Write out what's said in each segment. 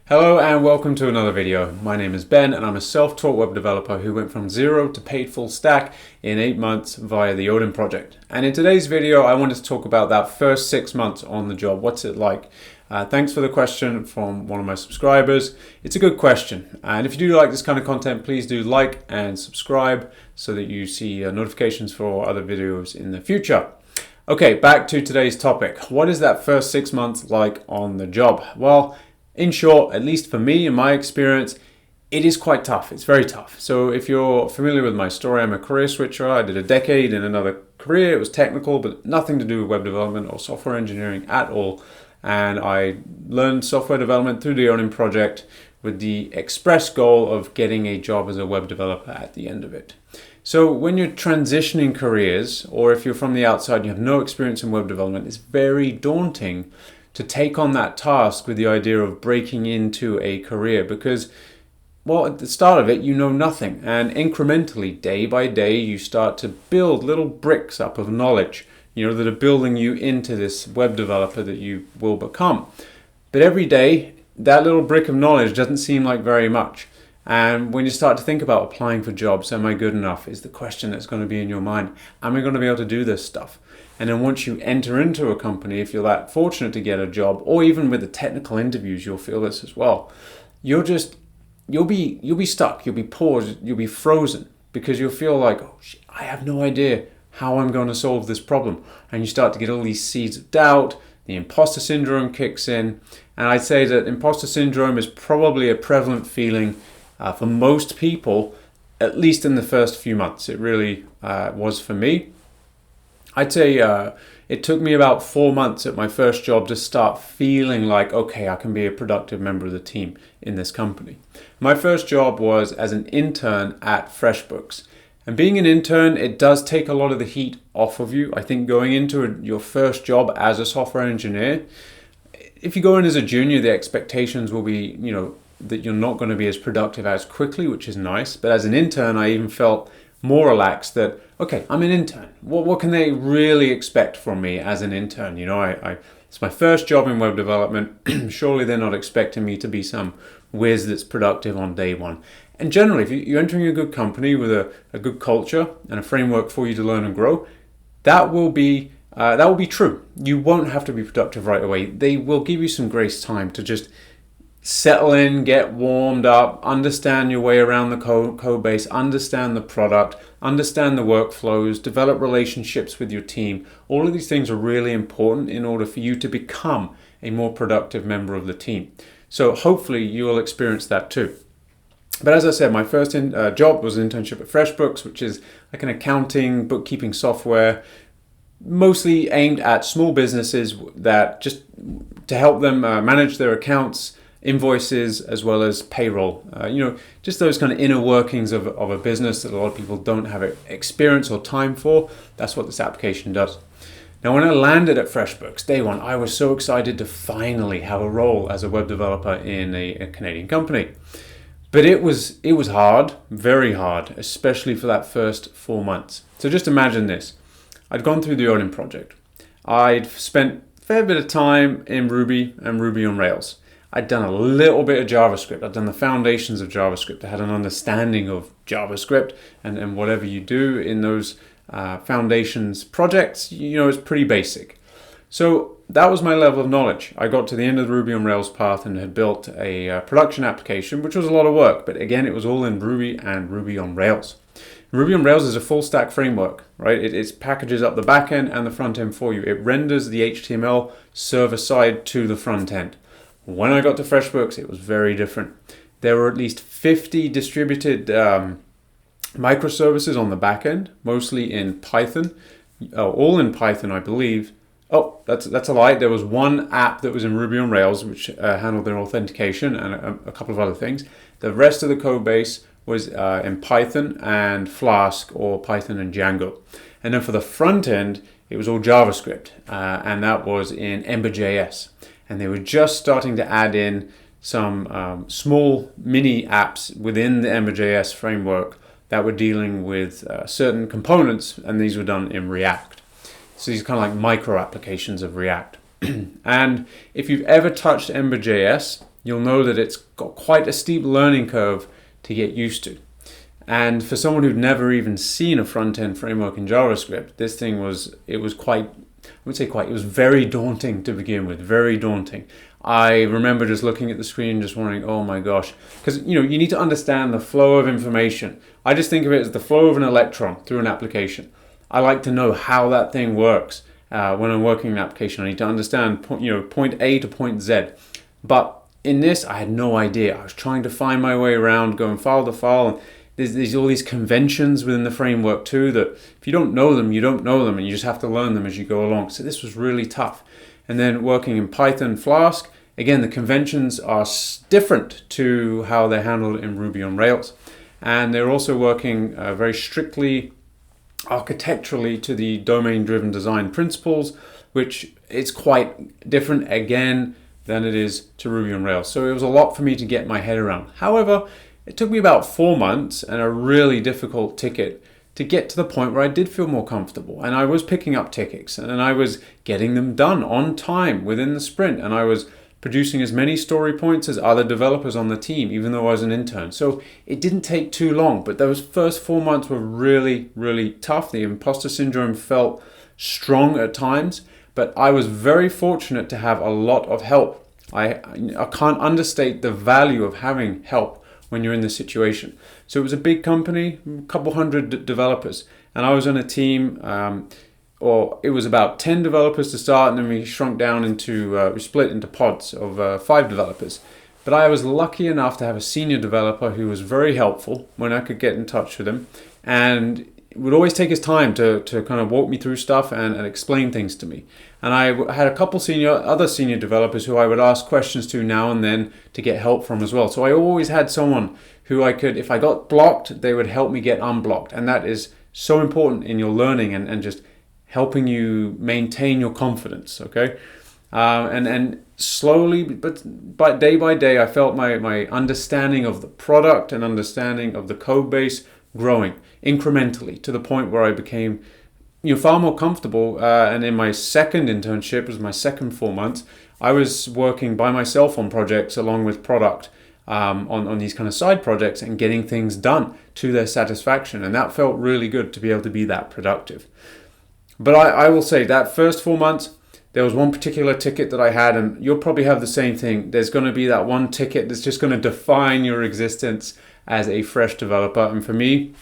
Hello and welcome to another video. My name is Ben and I'm a self-taught web developer who went from zero to paid full stack in 8 months via the Odin project. And in today's video, I wanted to talk about that first 6 months on the job. What's it like? Thanks for the question from one of my subscribers. It's a good question. And if you do like this kind of content, please do like and subscribe so that you see notifications for other videos in the future. Okay, back to today's topic. What is that first 6 months like on the job? Well, in short, at least for me, in my experience, it is quite tough. It's very tough. So if you're familiar with my story, I'm a career switcher. I did a decade in another career. It was technical, but nothing to do with web development or software engineering at all. And I learned software development through the Odin project with the express goal of getting a job as a web developer at the end of it. So when you're transitioning careers, or if you're from the outside and you have no experience in web development, it's very daunting to take on that task with the idea of breaking into a career because, well, at the start of it, you know nothing. And incrementally, day by day, you start to build little bricks up of knowledge, that are building you into this web developer that you will become. But every day, that little brick of knowledge doesn't seem like very much. And when you start to think about applying for jobs, am I good enough, is the question that's going to be in your mind. Am I going to be able to do this stuff? And then once you enter into a company, if you're that fortunate to get a job, or even with the technical interviews, you'll feel this as well. You'll be stuck, you'll be paused, you'll be frozen because you'll feel like, oh, I have no idea how I'm going to solve this problem. And you start to get all these seeds of doubt, the imposter syndrome kicks in. And I'd say that imposter syndrome is probably a prevalent feeling for most people, at least in the first few months. It really was for me. I'd say it took me about 4 months at my first job to start feeling like, okay, I can be a productive member of the team in this company. My first job was as an intern at FreshBooks. And being an intern, it does take a lot of the heat off of you. I think going into your first job as a software engineer, if you go in as a junior, the expectations will be, that you're not going to be as productive as quickly, which is nice. But as an intern, I even felt more relaxed that, okay, I'm an intern. What can they really expect from me as an intern? It's my first job in web development. Surely they're not expecting me to be some whiz that's productive on day one. And generally, if you're entering a good company with a good culture and a framework for you to learn and grow, that will be true. You won't have to be productive right away. They will give you some grace time to just settle in, get warmed up, understand your way around the code base, understand the product, understand the workflows, develop relationships with your team. All of these things are really important in order for you to become a more productive member of the team. So hopefully you will experience that too. But as I said, my first job was an internship at FreshBooks, which is like an accounting, bookkeeping software, mostly aimed at small businesses that just to help them manage their accounts, invoices, as well as payroll. Just those kind of inner workings of a business that a lot of people don't have experience or time for. That's what this application does. Now, when I landed at FreshBooks, day one, I was so excited to finally have a role as a web developer in a Canadian company. But it was hard, very hard, especially for that first 4 months. So just imagine this. I'd gone through the Odin project. I'd spent a fair bit of time in Ruby and Ruby on Rails. I'd done a little bit of JavaScript. I'd done the foundations of JavaScript. I had an understanding of JavaScript and whatever you do in those foundations projects, it's pretty basic. So that was my level of knowledge. I got to the end of the Ruby on Rails path and had built a production application, which was a lot of work. But again, it was all in Ruby and Ruby on Rails. Ruby on Rails is a full stack framework, right? It packages up the back end and the front end for you. It renders the HTML server side to the front end. When I got to FreshBooks, it was very different. There were at least 50 distributed microservices on the back end, mostly in Python, all in Python, I believe. Oh, that's a lie. There was one app that was in Ruby on Rails, which handled their authentication and a couple of other things. The rest of the code base was in Python and Flask or Python and Django. And then for the front end, it was all JavaScript, and that was in Ember.js. And they were just starting to add in some small mini apps within the Ember.js framework that were dealing with certain components, and these were done in React. So these are kind of like micro applications of React. And if you've ever touched Ember.js, you'll know that it's got quite a steep learning curve to get used to. And for someone who'd never even seen a front-end framework in JavaScript, this thing was very daunting to begin with, very daunting. I remember just looking at the screen and just wondering, oh my gosh, because you need to understand the flow of information. I just think of it as the flow of an electron through an application. I like to know how that thing works when I'm working an application. I need to understand point A to point Z. But in this, I had no idea. I was trying to find my way around, going file to file, and there's all these conventions within the framework too that if you don't know them, you don't know them, and you just have to learn them as you go along. So this was really tough. And then working in Python Flask, again, the conventions are different to how they're handled in Ruby on Rails. And they're also working very strictly architecturally to the domain-driven design principles, which is quite different again than it is to Ruby on Rails. So it was a lot for me to get my head around. However, it took me about 4 months and a really difficult ticket to get to the point where I did feel more comfortable. And I was picking up tickets and I was getting them done on time within the sprint. And I was producing as many story points as other developers on the team, even though I was an intern. So it didn't take too long, but those first 4 months were really, really tough. The imposter syndrome felt strong at times, but I was very fortunate to have a lot of help. I can't understate the value of having help when you're in this situation. So it was a big company, a couple hundred developers, and I was on a team, or it was about 10 developers to start, and then we shrunk down into, we split into pods of 5 developers. But I was lucky enough to have a senior developer who was very helpful when I could get in touch with him, and would always take his time to kind of walk me through stuff and explain things to me. And I had a couple other senior developers who I would ask questions to now and then to get help from as well. So I always had someone who I could, if I got blocked, they would help me get unblocked. And that is so important in your learning and just helping you maintain your confidence, okay? And slowly, but day by day, I felt my understanding of the product and understanding of the code base growing incrementally to the point where I became far more comfortable. And in my second internship, it was my second 4 months, I was working by myself on projects along with product on these kind of side projects and getting things done to their satisfaction. And that felt really good to be able to be that productive. But I will say that first 4 months, there was one particular ticket that I had, and you'll probably have the same thing. There's going to be that one ticket that's just going to define your existence as a fresh developer. And for me,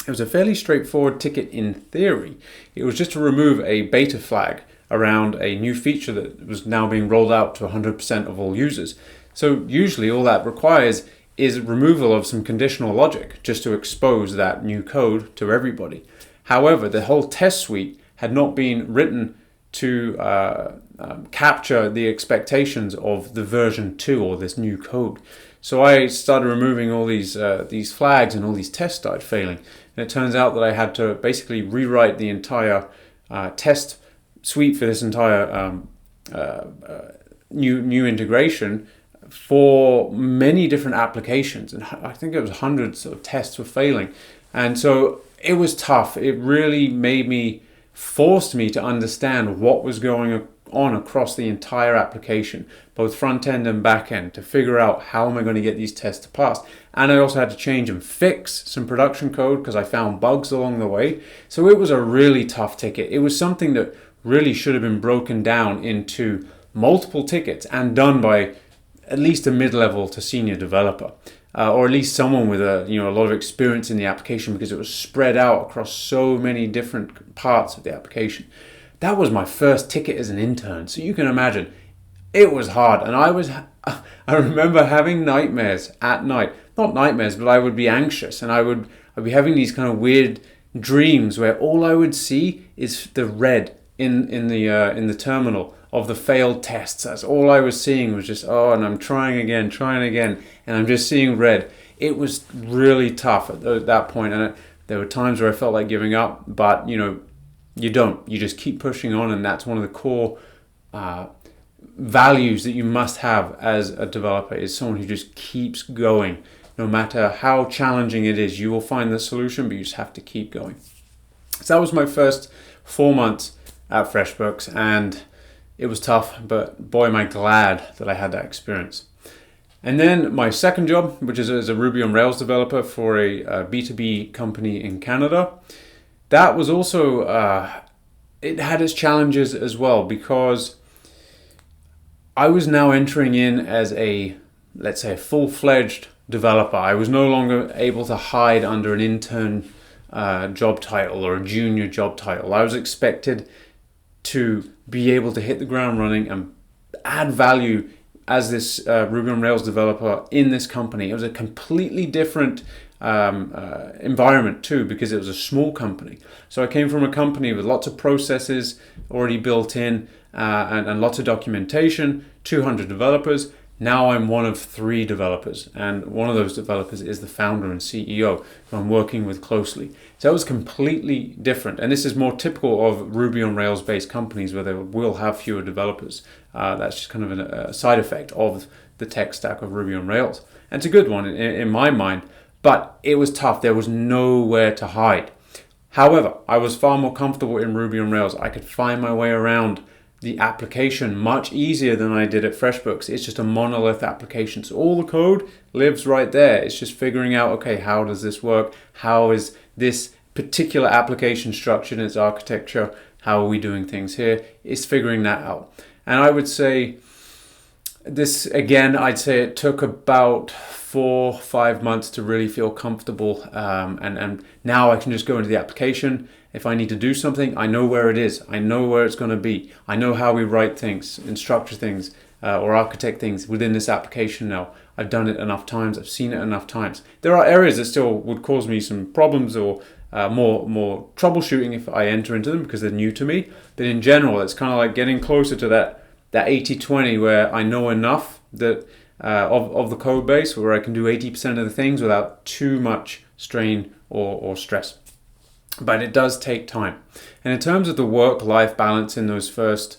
it was a fairly straightforward ticket in theory. It was just to remove a beta flag around a new feature that was now being rolled out to 100% of all users. So usually all that requires is removal of some conditional logic just to expose that new code to everybody. However, the whole test suite had not been written to capture the expectations of the version 2 or this new code. So I started removing all these flags, and all these tests started failing. And it turns out that I had to basically rewrite the entire test suite for this entire new integration for many different applications. And I think it was hundreds of tests were failing. And so it was tough. It really forced me to understand what was going on across the entire application, both front end and back end, to figure out how am I going to get these tests to pass. And I also had to change and fix some production code because I found bugs along the way. So it was a really tough ticket. It was something that really should have been broken down into multiple tickets and done by at least a mid-level to senior developer. Or at least someone with a lot of experience in the application, because it was spread out across so many different parts of the application. That was my first ticket as an intern, so you can imagine it was hard. And I remember having nightmares at night. Not nightmares, but I would be anxious, and I'd be having these kind of weird dreams where all I would see is the red in the terminal of the failed tests. That's all I was seeing, was just, and I'm trying again, and I'm just seeing red. It was really tough at that point, and there were times where I felt like giving up, but you don't. You just keep pushing on, and that's one of the core values that you must have as a developer, is someone who just keeps going. No matter how challenging it is, you will find the solution, but you just have to keep going. So that was my first 4 months at FreshBooks, and it was tough, but boy, am I glad that I had that experience. And then my second job, which is as a Ruby on Rails developer for a B2B company in Canada, that was also, it had its challenges as well, because I was now entering in as a, let's say, a full-fledged developer. I was no longer able to hide under an intern job title or a junior job title. I was expected to be able to hit the ground running and add value as this Ruby on Rails developer in this company. It was a completely different environment too, because it was a small company. So I came from a company with lots of processes already built in and lots of documentation, 200 developers. Now I'm one of 3 developers, and one of those developers is the founder and CEO who I'm working with closely. So that was completely different, and this is more typical of Ruby on Rails based companies where they will have fewer developers. That's just kind of a side effect of the tech stack of Ruby on Rails, and it's a good one in my mind, but it was tough. There was nowhere to hide. However, I was far more comfortable in Ruby on Rails. I could find my way around the application much easier than I did at FreshBooks. It's just a monolith application. So all the code lives right there. It's just figuring out, okay, how does this work? How is this particular application structured in its architecture? How are we doing things here? It's figuring that out. And I would say this, again, I'd say it took about 4 or 5 months to really feel comfortable. And now I can just go into the application. If I need to do something, I know where it is. I know where it's going to be. I know how we write things and structure things or architect things within this application now. I've done it enough times. I've seen it enough times. There are areas that still would cause me some problems or more troubleshooting if I enter into them because they're new to me. But in general, it's kind of like getting closer to that 80-20 where I know enough that of the code base where I can do 80% of the things without too much strain or stress. But it does take time. And in terms of the work-life balance in those first,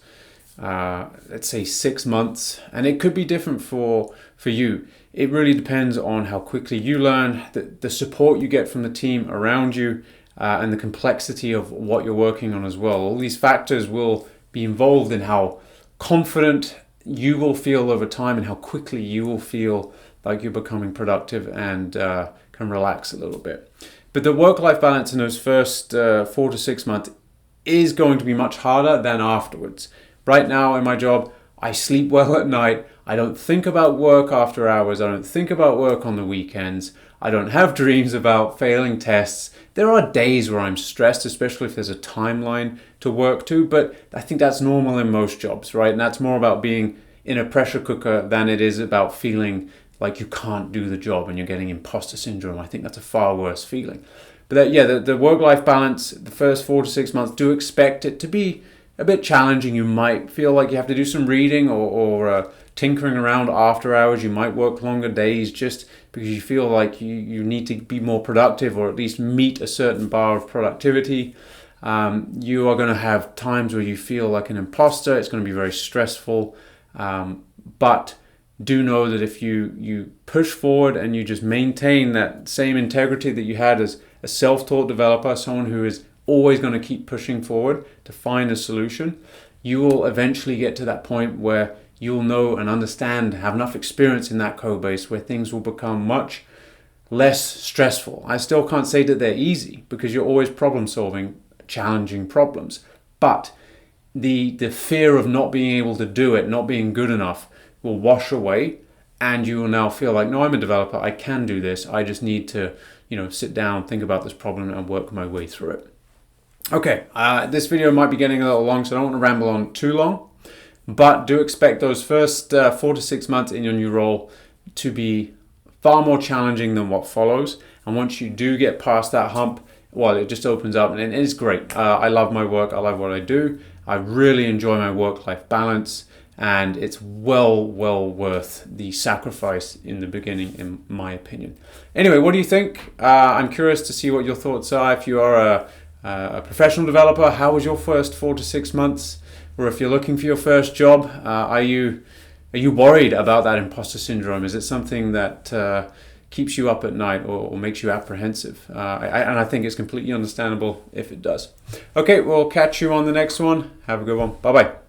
let's say 6 months, and it could be different for you. It really depends on how quickly you learn, the support you get from the team around you, and the complexity of what you're working on as well. All these factors will be involved in how confident you will feel over time and how quickly you will feel like you're becoming productive and can relax a little bit. But the work-life balance in those first 4 to 6 months is going to be much harder than afterwards. Right now in my job, I sleep well at night. I don't think about work after hours. I don't think about work on the weekends. I don't have dreams about failing tests. There are days where I'm stressed, especially if there's a timeline to work to, but I think that's normal in most jobs, right? And that's more about being in a pressure cooker than it is about feeling like you can't do the job and you're getting imposter syndrome. I think that's a far worse feeling. But the work-life balance, the first 4 to 6 months, do expect it to be a bit challenging. You might feel like you have to do some reading or tinkering around after hours. You might work longer days just because you feel like you need to be more productive or at least meet a certain bar of productivity. You are going to have times where you feel like an imposter. It's going to be very stressful. But do know that if you push forward and you just maintain that same integrity that you had as a self-taught developer, someone who is always going to keep pushing forward to find a solution, you will eventually get to that point where you'll know and understand, have enough experience in that code base where things will become much less stressful. I still can't say that they're easy because you're always problem solving challenging problems, but the fear of not being able to do it, not being good enough, will wash away, and you will now feel like, no, I'm a developer, I can do this, I just need to sit down, think about this problem and work my way through it. Okay, this video might be getting a little long, so I don't want to ramble on too long, but do expect those first 4 to 6 months in your new role to be far more challenging than what follows. And once you do get past that hump, well, it just opens up and it is great. I love my work, I love what I do, I really enjoy my work-life balance, and it's well worth the sacrifice in the beginning, in my opinion. Anyway, what do you think? I'm curious to see what your thoughts are. If you are a professional developer, how was your first 4 to 6 months? Or if you're looking for your first job, are you worried about that imposter syndrome? Is it something that keeps you up at night or makes you apprehensive? And I think it's completely understandable if it does. Okay, we'll catch you on the next one. Have a good one. Bye-bye.